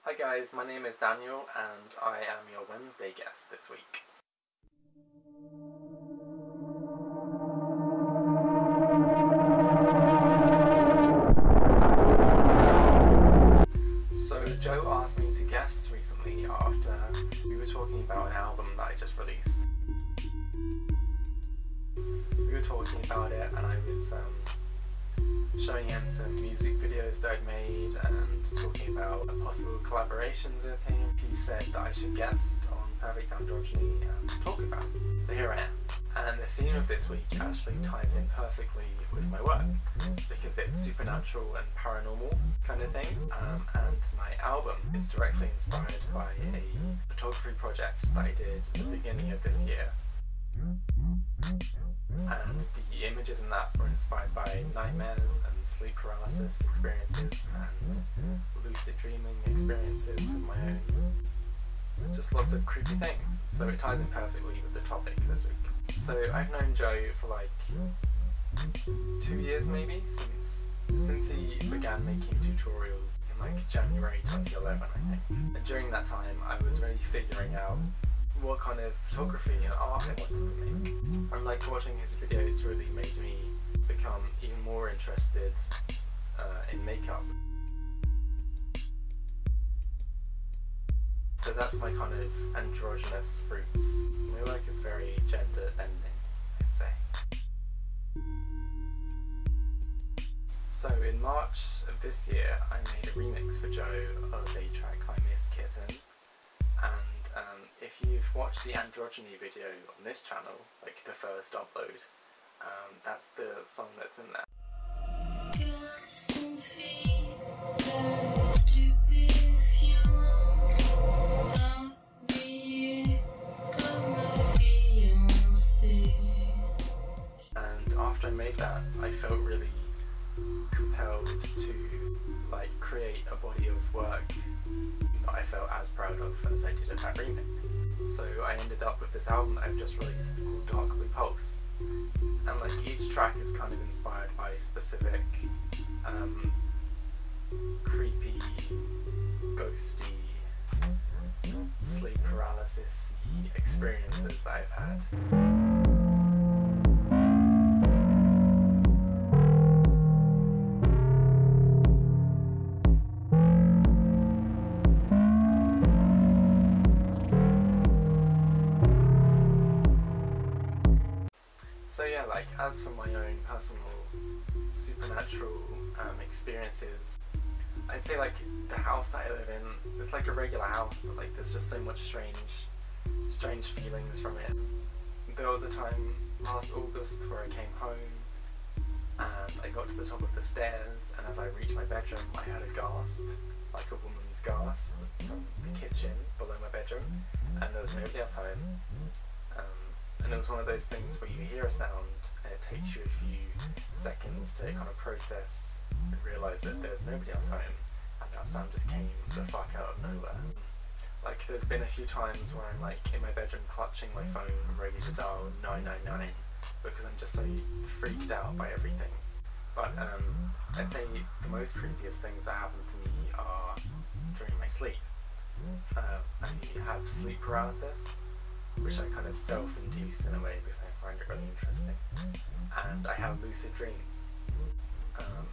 Hi guys, my name is Daniel and I am your Wednesday guest this week. So Joe asked me to guest recently after we were talking about an album that I just released. We were talking about it and I was showing him some music videos that I'd made and talking about possible collaborations with him. He said that I should guest on Perfect Androgyny and talk about it. So here I am. And the theme of this week actually ties in perfectly with my work because it's supernatural and paranormal kind of things. And my album is directly inspired by a photography project that I did at the beginning of this year. And the images in that were inspired by nightmares and sleep paralysis experiences and lucid dreaming experiences of my own. Just lots of creepy things. So it ties in perfectly with the topic this week. So I've known Joe for like 2 years maybe, since he began making tutorials in like January 2011 I think. And during that time I was really figuring out what kind of photography and art I wanted to make. And like watching his videos really made me become even more interested in makeup. So that's my kind of androgynous roots. My work is very gender bending, I'd say. So in March of this year I made a remix for Joe of a track by Miss Kitten. And if you've watched the Androgyny video on this channel, like the first upload, that's the song that's in there. And after I made that, I felt really compelled to like create a body of work that I felt as proud of as I did at that remix. So I ended up with this album that I've just released called Dark Blue Pulse. And like each track is kind of inspired by specific creepy, ghosty, sleep paralysis-y experiences that I've had. So yeah, like as for my own personal supernatural experiences, I'd say like the house that I live in, it's like a regular house, but like there's just so much strange feelings from it. There was a time last August where I came home and I got to the top of the stairs, and as I reached my bedroom I had a gasp, like a woman's gasp from the kitchen below my bedroom, and there was nobody else home. And it was one of those things where you hear a sound and it takes you a few seconds to kind of process and realise that there's nobody else home, and that sound just came the fuck out of nowhere. Like there's been a few times where I'm like in my bedroom clutching my phone ready to dial 999 because I'm just so freaked out by everything. But I'd say the most creepiest things that happen to me are during my sleep. I have sleep paralysis, which I kind of self-induce in a way because I find it really interesting. And I have lucid dreams.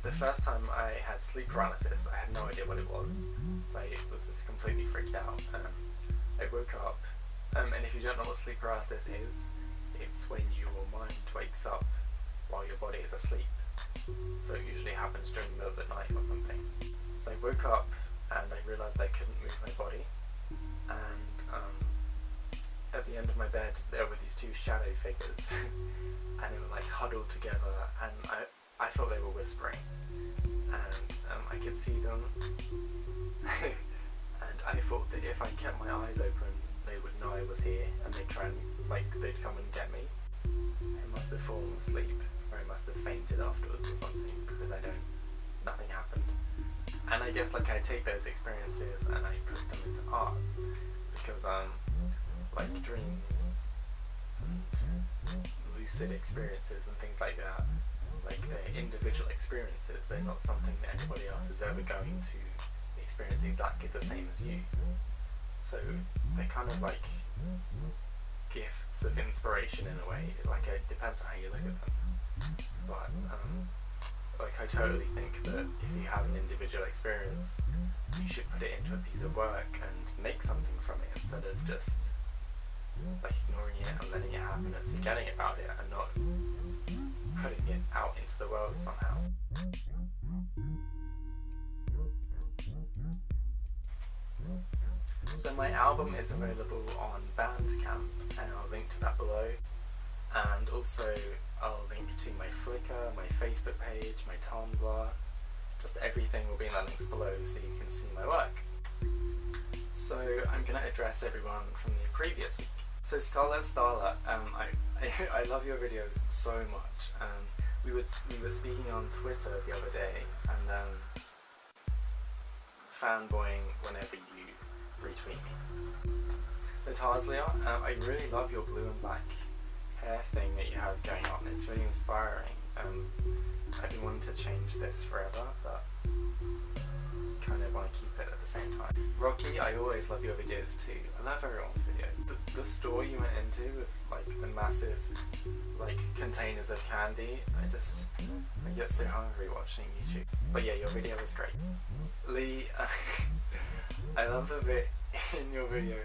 The first time I had sleep paralysis, I had no idea what it was, so I was just completely freaked out. I woke up, and if you don't know what sleep paralysis is, it's when your mind wakes up while your body is asleep. So it usually happens during the middle of the night or something. So I woke up and I realised I couldn't move my body, and at the end of my bed there were these two shadow figures and they were like huddled together, and I thought they were whispering, and I could see them and I thought that if I kept my eyes open they would know I was here and they'd try and they'd come and get me. I must have fallen asleep, or I must have fainted afterwards or something, because nothing happened. And I guess like I take those experiences and I put them into art, because like dreams and lucid experiences and things like that, like they're individual experiences, they're not something that anybody else is ever going to experience exactly the same as you. So they're kind of like gifts of inspiration in a way. Like, it depends on how you look at them. But like, I totally think that if you have an individual experience, you should put it into a piece of work and make something from it, instead of just like ignoring it and letting it happen and forgetting about it and not putting it out into the world somehow. So my album is available on Bandcamp, and I'll link to that below, and also I'll link to my Flickr, my Facebook page, my Tumblr. Just everything will be in the links below so you can see my work. So I'm going to address everyone from the previous week. So Scarlet Starlet, I love your videos so much. We were speaking on Twitter the other day, and fanboying whenever you retweet me. But Tarslia, I really love your blue and black hair thing that you have going on. It's really inspiring. I've been wanting to change this forever, but kind of want to keep it at the same time. Rocky, I always love your videos too. I love everyone's videos. The store you went into with like the massive like containers of candy, I get so hungry watching YouTube. But yeah, your video was great. Lee, I love the bit in your video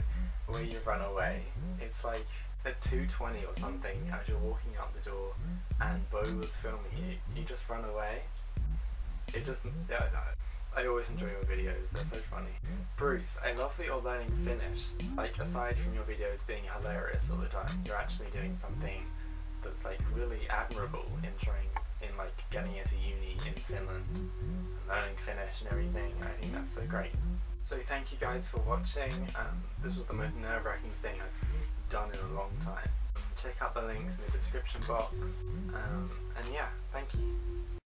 where you run away. It's like at 2:20 or something, as you're walking out the door and Bo was filming you, you just run away. It just, yeah, I always enjoy your videos, they're so funny. Bruce, I love that you're learning Finnish. Like, aside from your videos being hilarious all the time, you're actually doing something that's like really admirable in like getting into uni in Finland and learning Finnish and everything. I think that's so great. So thank you guys for watching. This was the most nerve-wracking thing I've done in a long time. Check out the links in the description box. And yeah, thank you.